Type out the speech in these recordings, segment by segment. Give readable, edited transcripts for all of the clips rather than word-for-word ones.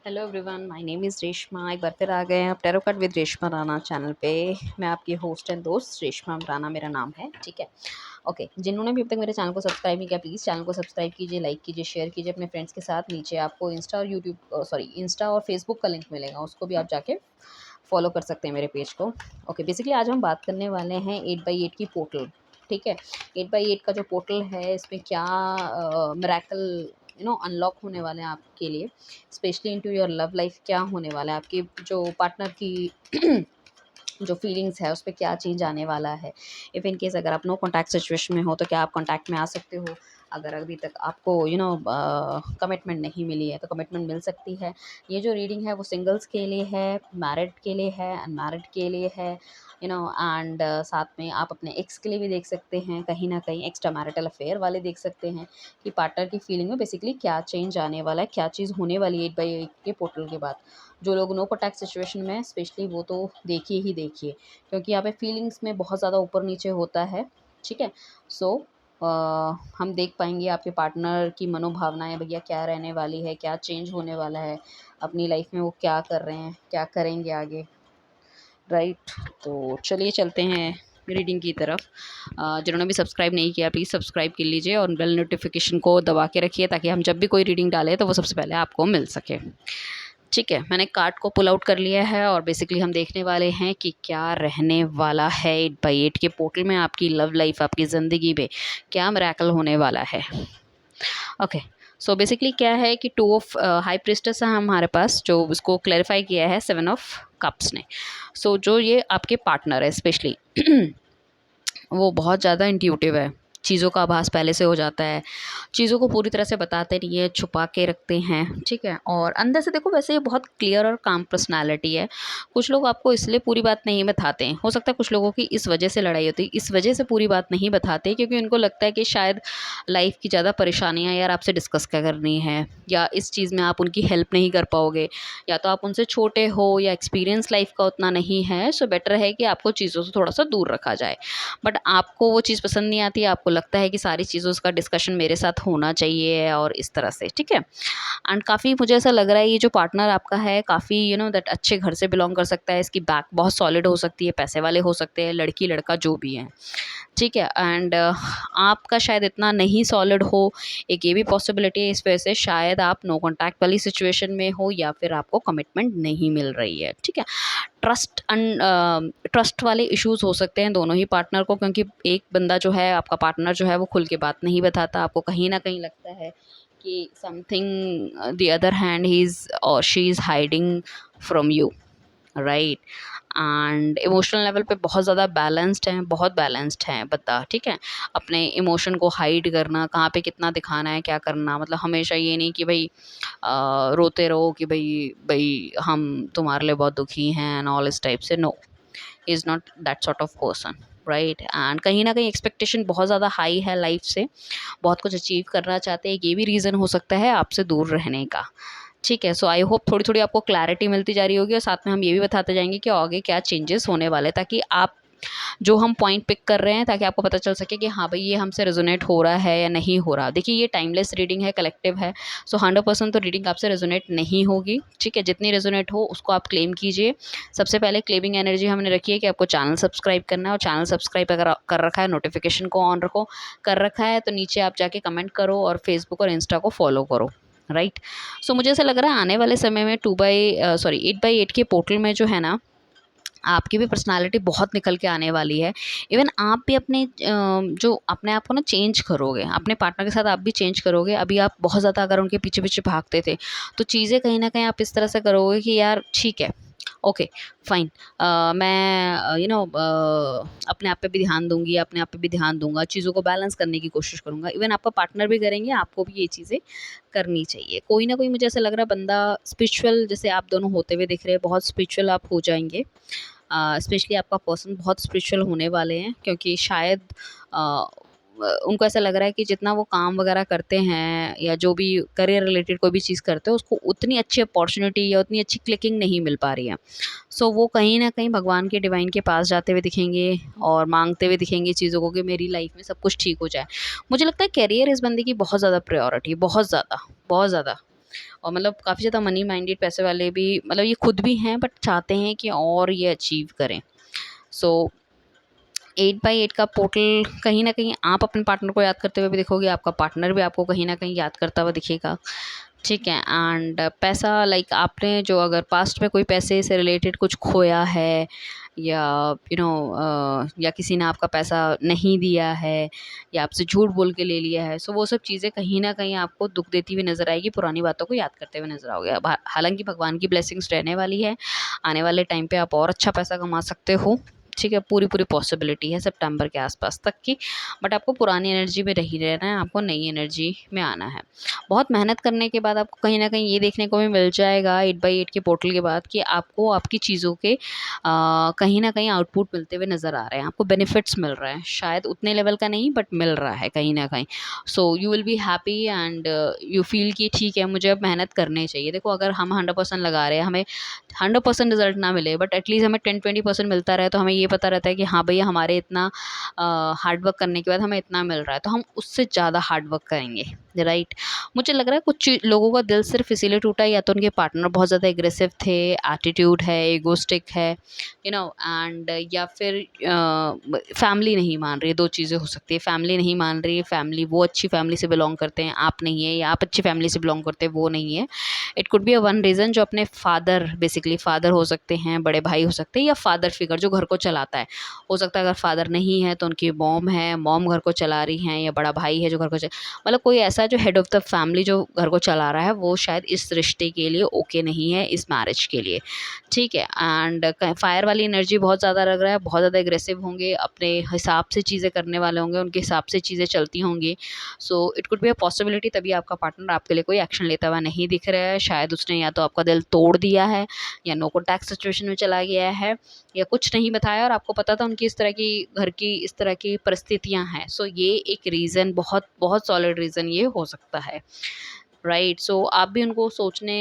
Hello everyone, my name is Reshma. एक बार फिर आ गए हैं आप tarot card with Reshma Rana channel पे। मैं आपकी होस्ट एंड दोस्त रेशमा राणा मेरा नाम है, ठीक है। ओके, जिन्होंने भी अब तक मेरे चैनल को सब्सक्राइब नहीं किया, प्लीज़ चैनल को सब्सक्राइब कीजिए, लाइक कीजिए, शेयर कीजिए अपने फ्रेंड्स के साथ। नीचे आपको इंस्टा और फेसबुक का लिंक मिलेगा, उसको भी आप जाके फॉलो कर सकते हैं मेरे पेज को। ओके, बेसिकली आज हम बात करने वाले हैं 8x8 की पोर्टल, ठीक है। 8x8 का जो पोर्टल है, इसमें क्या मिरेकल अनलॉक होने वाले हैं आपके लिए, specially into your love life. क्या होने वाला है आपके जो पार्टनर की जो फीलिंग्स है उस पर क्या चेंज आने वाला है। इफ़ इन केस अगर आप नो कॉन्टैक्ट सिचुएशन में हो तो क्या आप कॉन्टैक्ट में आ सकते हो। अगर अभी तक आपको कमिटमेंट नहीं मिली है तो कमिटमेंट मिल सकती है। ये जो रीडिंग है वो सिंगल्स के लिए है, मैरिड के लिए है, अनमैरिड के लिए है, एंड साथ में आप अपने एक्स के लिए भी देख सकते हैं, कहीं ना कहीं एक्स्ट्रा मैरिटल अफेयर वाले देख सकते हैं कि पार्टनर की फीलिंग में बेसिकली क्या चेंज आने वाला है, क्या चीज़ होने वाली है 8x8 के पोर्टल के बाद। जो लोग नो कॉन्टैक्ट सिचुएशन में स्पेशली वो तो देखिए ही देखिए, क्योंकि यहाँ पे फीलिंग्स में बहुत ज़्यादा ऊपर नीचे होता है, ठीक है। सो हम देख पाएंगे आपके पार्टनर की मनोभावनाएं भैया क्या रहने वाली है, क्या चेंज होने वाला है अपनी लाइफ में, वो क्या कर रहे हैं, क्या करेंगे आगे, राइट। तो चलिए चलते हैं रीडिंग की तरफ। जिन्होंने भी सब्सक्राइब नहीं किया प्लीज़ सब्सक्राइब कर लीजिए और बेल नोटिफिकेशन को दबा के रखिए ताकि हम जब भी कोई रीडिंग डालें तो वो सबसे पहले आपको मिल सके, ठीक है। मैंने कार्ड को पुल आउट कर लिया है और बेसिकली हम देखने वाले हैं कि क्या रहने वाला है 8x8 के पोर्टल में, आपकी लव लाइफ, आपकी ज़िंदगी में क्या मिरेकल होने वाला है। ओके, सो बेसिकली क्या है कि 2 ऑफ हाई प्रिस्टेस है हमारे पास, जो इसको क्लैरिफाई किया है 7 ऑफ कप्स ने। सो जो ये आपके पार्टनर है स्पेशली वो बहुत ज़्यादा इंट्यूटिव है, चीज़ों का आभास पहले से हो जाता है, चीज़ों को पूरी तरह से बताते नहीं है, छुपा के रखते हैं, ठीक है। और अंदर से देखो वैसे ये बहुत क्लियर और काम पर्सनालिटी है। कुछ लोग आपको इसलिए पूरी बात नहीं बताते हैं, हो सकता है कुछ लोगों की इस वजह से लड़ाई होती है, इस वजह से पूरी बात नहीं बताते क्योंकि उनको लगता है कि शायद लाइफ की ज़्यादा परेशानियाँ यार आपसे डिस्कस क्या करनी है, या इस चीज़ में आप उनकी हेल्प नहीं कर पाओगे, या तो आप उनसे छोटे हो या एक्सपीरियंस लाइफ का उतना नहीं है। सो बेटर है कि आपको चीज़ों से थोड़ा सा दूर रखा जाए। बट आपको वो चीज़ पसंद नहीं आती, आपको लगता है कि सारी चीज़ों का डिस्कशन मेरे साथ होना चाहिए और इस तरह से, ठीक है। एंड काफ़ी मुझे ऐसा लग रहा है ये जो पार्टनर आपका है काफ़ी दैट अच्छे घर से बिलोंग कर सकता है, इसकी बैक बहुत सॉलिड हो सकती है, पैसे वाले हो सकते हैं, लड़की लड़का जो भी है, ठीक है। एंड आपका शायद इतना नहीं सॉलिड हो, एक ये भी पॉसिबिलिटी है, इस वजह से शायद आप नो कॉन्टैक्ट वाली सिचुएशन में हो या फिर आपको कमिटमेंट नहीं मिल रही है, ठीक है। ट्रस्ट वाले इश्यूज हो सकते हैं दोनों ही पार्टनर को, क्योंकि एक बंदा जो है आपका पार्टनर जो है वो खुल के बात नहीं बताता, आपको कहीं ना कहीं लगता है कि something the other hand he is और she is hiding from you, right. And emotional level पे बहुत ज़्यादा बैलेंस्ड हैं, बहुत बैलेंस्ड हैं बता, ठीक है। अपने इमोशन को हाइड करना, कहाँ पे कितना दिखाना है, क्या करना, मतलब हमेशा ये नहीं कि भाई रोते रहो कि भाई भाई हम तुम्हारे लिए बहुत दुखी हैं एंड ऑल इस टाइप से। No, is not that sort of person, right. And कहीं ना कहीं एक्सपेक्टेशन बहुत ज़्यादा हाई है लाइफ से, बहुत कुछ अचीव करना चाहते हैं, ये भी रीज़न हो सकता है आपसे दूर रहने का, ठीक है। सो आई होप थोड़ी थोड़ी आपको क्लैरिटी मिलती जा रही होगी और साथ में हम ये भी बताते जाएंगे कि आगे क्या चेंजेस होने वाले हैं, ताकि आप जो हम पॉइंट पिक कर रहे हैं ताकि आपको पता चल सके कि हाँ भाई ये हमसे रेजोनेट हो रहा है या नहीं हो रहा। देखिए ये टाइमलेस रीडिंग है, कलेक्टिव है, सो 100% तो रीडिंग आपसे रेजोनेट नहीं होगी, ठीक है। जितनी रेजोनेट हो उसको आप क्लेम कीजिए। सबसे पहले क्लेमिंग एनर्जी हमने रखी है कि आपको चैनल सब्सक्राइब करना है, और चैनल सब्सक्राइब अगर कर रखा है, नोटिफिकेशन को ऑन रखो, कर रखा है तो नीचे आप जाके कमेंट करो और फेसबुक और इंस्टा को फॉलो करो, राइट। सो मुझे ऐसा लग रहा है आने वाले समय में 8x8 के पोर्टल में जो है ना, आपकी भी पर्सनालिटी बहुत निकल के आने वाली है। इवन आप भी अपने जो अपने आप को ना चेंज करोगे, अपने पार्टनर के साथ आप भी चेंज करोगे। अभी आप बहुत ज़्यादा अगर उनके पीछे पीछे भागते थे तो चीज़ें कहीं ना कहीं आप इस तरह से करोगे कि यार ठीक है, ओके फाइन, मैं अपने आप पे भी ध्यान दूंगी, अपने आप पे भी ध्यान दूंगा, चीज़ों को बैलेंस करने की कोशिश करूंगा। इवन आपका पार्टनर भी करेंगे, आपको भी ये चीज़ें करनी चाहिए। कोई ना कोई मुझे ऐसा लग रहा है बंदा स्पिरिचुअल, जैसे आप दोनों होते हुए दिख रहे हैं, बहुत स्पिरिचुअल आप हो जाएंगे। स्पेशली आपका पर्सन बहुत स्पिरिचुअल होने वाले हैं, क्योंकि शायद उनको ऐसा लग रहा है कि जितना वो काम वगैरह करते हैं या जो भी करियर रिलेटेड कोई भी चीज़ करते हैं उसको उतनी अच्छी अपॉर्चुनिटी या उतनी अच्छी क्लिकिंग नहीं मिल पा रही है। सो वो कहीं ना कहीं भगवान के डिवाइन के पास जाते हुए दिखेंगे और मांगते हुए दिखेंगे चीज़ों को कि मेरी लाइफ में सब कुछ ठीक हो जाए। मुझे लगता है करियर इस बंदे की बहुत ज़्यादा प्रायोरिटी, बहुत ज़्यादा, बहुत ज़्यादा। और मतलब काफ़ी ज़्यादा मनी माइंडेड पैसे वाले भी, मतलब ये खुद भी हैं बट चाहते हैं कि और ये अचीव करें। सो 8x8 का पोर्टल, कहीं न कहीं आप अपने पार्टनर को याद करते हुए भी दिखोगे, आपका पार्टनर भी आपको कहीं न कहीं याद करता हुआ दिखेगा, ठीक है। एंड पैसा, लाइक आपने जो अगर पास्ट में कोई पैसे से रिलेटेड कुछ खोया है, या या किसी ने आपका पैसा नहीं दिया है, या आपसे झूठ बोल के ले लिया है, सो वो सब चीज़ें कहीं न कहीं आपको दुःख देती हुई नज़र आएगी, पुरानी बातों को याद करते हुए नज़र आओगे। अब हालाँकि भगवान की ब्लेसिंग्स रहने वाली है, आने वाले टाइम पे आप और अच्छा पैसा कमा सकते हो, ठीक है। पूरी पॉसिबिलिटी है सितंबर के आसपास तक की, बट आपको पुरानी एनर्जी में नहीं रहना है, आपको नई एनर्जी में आना है। बहुत मेहनत करने के बाद आपको कहीं न कहीं ये देखने को भी मिल जाएगा 8x8 के पोर्टल के बाद, कि आपको आपकी चीज़ों के कहीं न कहीं आउटपुट मिलते हुए नज़र आ रहे हैं, आपको बेनिफिट्स मिल रहे हैं। शायद उतने लेवल का नहीं, बट मिल रहा है कहीं न कहीं। So you will be happy and you feel कि ठीक है, मुझे अब मेहनत करनी चाहिए। देखो, अगर हम 100% लगा रहे हैं, हमें 100% रिज़ल्ट ना मिले, बट एटलीस्ट हमें 10-20% मिलता रहे, तो हमें ये पता रहता है कि हाँ भैया, हमारे इतना हार्ड वर्क करने के बाद हमें इतना मिल रहा है, तो हम उससे ज़्यादा हार्ड वर्क करेंगे, राइट। मुझे लग रहा है कुछ लोगों का दिल सिर्फ इसीलिए टूटा है, या तो उनके पार्टनर बहुत ज़्यादा एग्रेसिव थे, एटीट्यूड है, ईगोइस्टिक है, एंड या फिर फैमिली नहीं मान रही है। दो चीज़ें हो सकती है, फैमिली नहीं मान रही है, फैमिली, वो अच्छी फैमिली से बिलोंग करते हैं, आप नहीं है, या आप अच्छी फैमिली से बिलोंग करते हैं, वो नहीं है। It could be a one reason, जो अपने फादर, बेसिकली फादर हो सकते हैं, बड़े भाई हो सकते हैं, या फादर फिगर जो घर को चलाता है। हो सकता है अगर फादर नहीं है तो उनकी मॉम है, मॉम घर को चला रही हैं, या बड़ा भाई है जो घर को मतलब कोई ऐसा जो हेड ऑफ़ द फैमिली जो घर को चला रहा है, वो शायद इस रिश्ते के लिए ओके नहीं है, इस मैरिज के लिए, ठीक है। एंड फायर वाली एनर्जी बहुत ज़्यादा लग रहा है, बहुत ज़्यादा एग्रेसिव होंगे, अपने हिसाब से चीज़ें करने वाले होंगे, उनके हिसाब से चीज़ें चलती होंगी। So it could be a possibility, तभी आपका पार्टनर आपके लिए कोई एक्शन लेता हुआ नहीं दिख रहा है। शायद उसने या तो आपका दिल तोड़ दिया है, या नो कॉन्टैक्ट सिचुएशन में चला गया है, या कुछ नहीं बताया और आपको पता था उनकी इस तरह की घर की इस तरह की परिस्थितियाँ हैं। सो ये एक रीज़न, बहुत बहुत सॉलिड रीज़न ये हो सकता है, राइट। सो आप भी उनको सोचने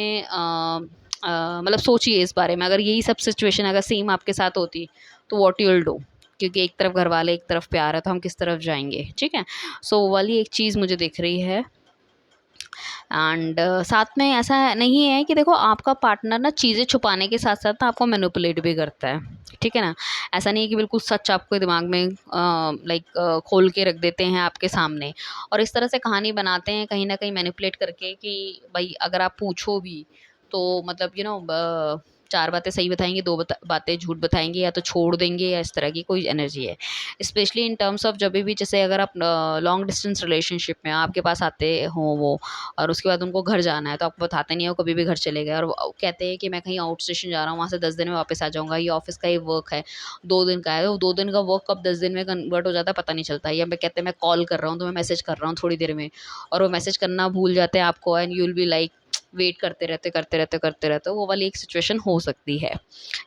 मतलब सोचिए इस बारे में, अगर यही सब सिचुएशन अगर सेम आपके साथ होती, तो व्हाट यू विल डू, क्योंकि एक तरफ घर वाले, एक तरफ प्यार है, तो हम किस तरफ जाएंगे, ठीक है। सो वो वाली एक चीज़ मुझे दिख रही है। एंड साथ में ऐसा नहीं है कि देखो, आपका पार्टनर ना चीज़ें छुपाने के साथ साथ ना आपको मैनिपुलेट भी करता है, ठीक है ना। ऐसा नहीं है कि बिल्कुल सच आपके दिमाग में लाइक खोल के रख देते हैं आपके सामने, और इस तरह से कहानी बनाते हैं कहीं ना कहीं मैनिपुलेट करके, कि भाई अगर आप पूछो भी तो मतलब चार बातें सही बताएंगे, दो बातें झूठ बताएंगे, या तो छोड़ देंगे, या इस तरह की कोई एनर्जी है। स्पेशली इन टर्म्स ऑफ, जब भी जैसे अगर आप लॉन्ग डिस्टेंस रिलेशनशिप में आपके पास आते हो वो, और उसके बाद उनको घर जाना है, तो आपको बताते नहीं हो, कभी भी घर चले गए, और वो कहते हैं कि मैं कहीं आउट स्टेशन जा रहा हूँ, वहाँ से 10 दिन में वापस आ जाऊँगा, ये ऑफिस का ही वर्क है, 2 दिन का है, तो 2 दिन का वर्क कब 10 दिन में कन्वर्ट हो जाता है पता नहीं चलता। या मैं कहते हैं मैं कॉल कर रहा हूँ, तो मैं मैसेज कर रहा हूँ थोड़ी देर में, और वो मैसेज करना भूल जाते हैं आपको, and you will be like wait करते रहते, वो वाली एक सिचुएशन हो सकती है,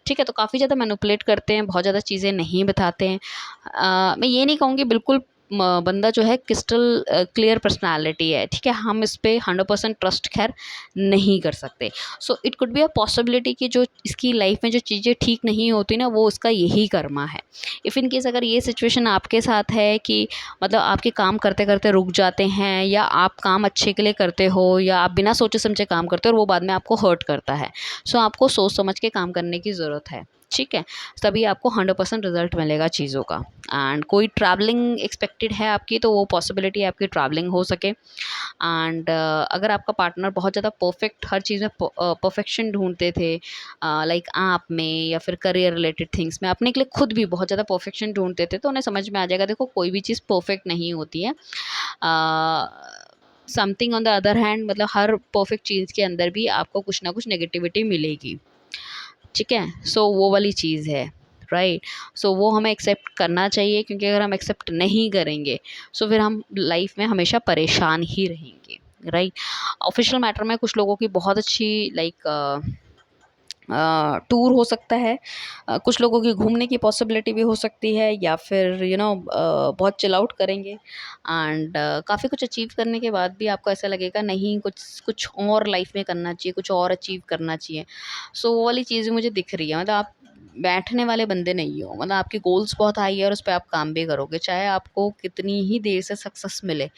ठीक है। तो काफ़ी ज़्यादा मैनिपुलेट करते हैं, बहुत ज़्यादा चीज़ें नहीं बताते हैं। मैं ये नहीं कहूँगी बिल्कुल, बंदा जो है क्रिस्टल क्लियर पर्सनालिटी है, ठीक है, हम इस पे 100% ट्रस्ट खैर नहीं कर सकते। So it could be a possibility कि जो इसकी लाइफ में जो चीज़ें ठीक नहीं होती ना, वो उसका यही कर्मा है। इफ़ इन केस अगर ये सिचुएशन आपके साथ है कि मतलब आपके काम करते करते रुक जाते हैं, या आप काम अच्छे के लिए करते हो, या आप बिना सोचे समझे काम करते हो और वो बाद में आपको हर्ट करता है, सो आपको सोच समझ के काम करने की ज़रूरत है, ठीक है। तभी आपको 100% रिजल्ट मिलेगा चीज़ों का। एंड कोई ट्रैवलिंग एक्सपेक्टेड है आपकी, तो वो पॉसिबिलिटी आपकी ट्रैवलिंग हो सके। एंड अगर आपका पार्टनर बहुत ज़्यादा परफेक्ट, हर चीज़ में परफेक्शन ढूंढते थे, लाइक आप में या फिर करियर रिलेटेड थिंग्स में, अपने के लिए खुद भी बहुत ज़्यादा परफेक्शन ढूंढते थे, तो उन्हें समझ में आ जाएगा, देखो कोई भी चीज़ परफेक्ट नहीं होती है। Something on the other hand, मतलब हर परफेक्ट चीज़ के अंदर भी आपको कुछ ना कुछ नेगेटिविटी मिलेगी, ठीक है। सो वो वाली चीज़ है, राइट। सो वो हमें एक्सेप्ट करना चाहिए, क्योंकि अगर हम एक्सेप्ट नहीं करेंगे, सो फिर हम लाइफ में हमेशा परेशान ही रहेंगे, राइट। ऑफिशियल मैटर में कुछ लोगों की बहुत अच्छी लाइक टूर हो सकता है, कुछ लोगों की घूमने की पॉसिबिलिटी भी हो सकती है, या फिर बहुत चिल आउट करेंगे, एंड काफ़ी कुछ अचीव करने के बाद भी आपको ऐसा लगेगा नहीं, कुछ कुछ और लाइफ में करना चाहिए, कुछ और अचीव करना चाहिए। सो वो वाली चीज़ मुझे दिख रही है, मतलब आप बैठने वाले बंदे नहीं हो, मतलब आपके गोल्स बहुत हाई है और उस पे आप काम भी करोगे, चाहे आपको कितनी ही देर से सक्सेस मिले,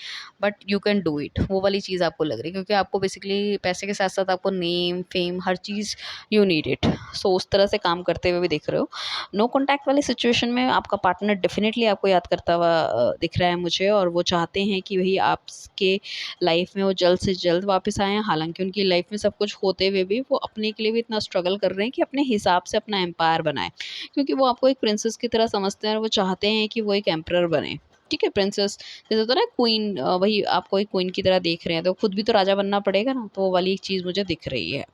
but you can do it. वो वाली चीज़ आपको लग रही है, क्योंकि आपको बेसिकली पैसे के साथ साथ आपको नेम, फेम, हर चीज़ यू नीड इट। सो उस तरह से काम करते हुए भी दिख रहे हो। नो कॉन्टैक्ट वाली सिचुएशन में आपका पार्टनर डेफिनेटली आपको याद करता हुआ दिख रहा है मुझे, और वो चाहते हैं कि वही आपके लाइफ में वो जल्द से जल्द वापस आएँ। हालाँकि उनकी लाइफ में सब कुछ होते हुए भी वो अपने के लिए भी इतना स्ट्रगल कर रहे हैं कि अपने हिसाब से अपना एम्पायर बनाएँ। क्योंकि वो आपको एक प्रिंसेस की तरह समझते हैं और वो चाहते हैं कि वो एक एम्परर बने। ठीक है? प्रिंसेस जैसे होता है ना क्वीन, वही आपको एक क्वीन की तरह देख रहे हैं, तो खुद भी तो राजा बनना पड़ेगा ना, तो वो वाली एक चीज़ मुझे दिख रही है।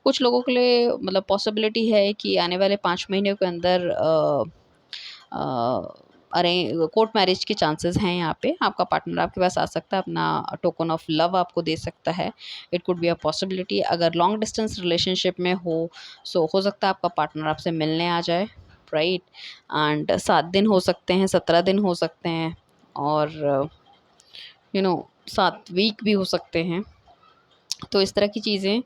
कुछ लोगों के लिए मतलब पॉसिबिलिटी है कि आने वाले 5 महीने के अंदर अ, अरे कोर्ट मैरिज के चांसेस हैं यहाँ पे। आपका पार्टनर आपके पास आ सकता है, अपना टोकन ऑफ लव आपको दे सकता है। It could be a possibility. अगर लॉन्ग डिस्टेंस रिलेशनशिप में हो, सो हो सकता है आपका पार्टनर आपसे मिलने आ जाए, राइट? एंड 7 दिन हो सकते हैं, 17 दिन हो सकते हैं, और 7 वीक भी हो सकते हैं। तो इस तरह की चीज़ें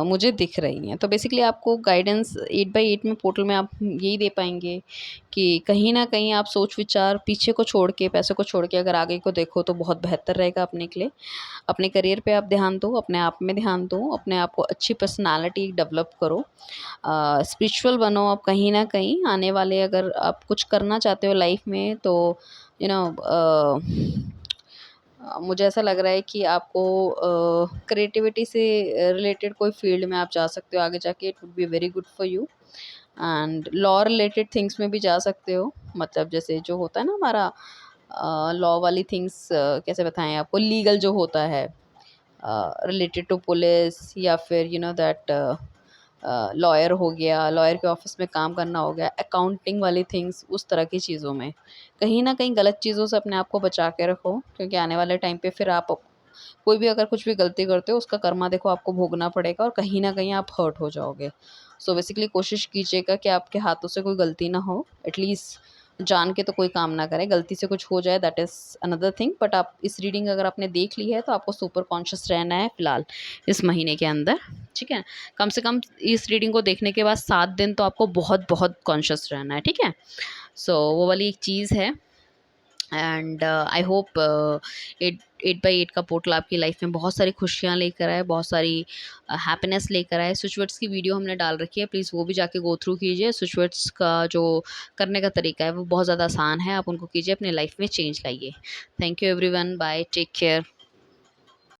मुझे दिख रही हैं। तो बेसिकली आपको गाइडेंस 8 बाई 8 में पोर्टल में आप यही दे पाएँगे कि कहीं न कहीं आप सोच-विचार पीछे को छोड़ के, पैसे को छोड़ के अगर आगे को देखो तो बहुत बेहतर रहेगा अपने के लिए। अपने करियर पे आप ध्यान दो, अपने आप में ध्यान दो, अपने आप को अच्छी पर्सनैलिटी डेवलप करो। स्पिरिचुअल बनो आप कहीं न कहीं। आने वाले अगर आप कुछ करना चाहते हो लाइफ़ में तो यू नो मुझे ऐसा लग रहा है कि आपको क्रिएटिविटी से रिलेटेड कोई फील्ड में आप जा सकते हो आगे जाके। It would be very good for you. And law related things में भी जा सकते हो, मतलब जैसे जो होता है ना हमारा लॉ वाली थिंग्स, कैसे बताएं आपको, लीगल जो होता है रिलेटेड टू पुलिस, या फिर दैट लॉयर हो गया, लॉयर के ऑफिस में काम करना हो गया, अकाउंटिंग वाली थिंग्स, उस तरह की चीज़ों में कहीं ना कहीं गलत चीज़ों से अपने आप को बचा के रखो, क्योंकि आने वाले टाइम पे फिर आप कोई भी अगर कुछ भी गलती करते हो उसका कर्मा देखो आपको भोगना पड़ेगा, और कहीं ना कहीं आप हर्ट हो जाओगे। सो बेसिकली कोशिश कीजिएगा कि आपके हाथों से कोई गलती ना हो, एटलीस्ट जान के तो कोई काम ना करें, गलती से कुछ हो जाए that is another thing. But आप इस रीडिंग अगर आपने देख ली है तो आपको सुपर कॉन्शियस रहना है फिलहाल इस महीने के अंदर, ठीक है? कम से कम इस रीडिंग को देखने के बाद 7 दिन तो आपको बहुत बहुत कॉन्शियस रहना है, ठीक है? सो वो वाली एक चीज़ है। एंड आई होप 8 बाई 8 का पोर्टल आपकी लाइफ में बहुत सारी खुशियाँ लेकर आए, बहुत सारी हैप्पीनेस लेकर आए। स्विच वर्ड्स की वीडियो हमने डाल रखी है, प्लीज़ वो भी जाके गो थ्रू कीजिए। स्विच वर्ड्स का जो करने का तरीका है वो बहुत ज़्यादा आसान है, आप उनको कीजिए, अपने लाइफ में चेंज लाइए। Thank you everyone, bye, take care.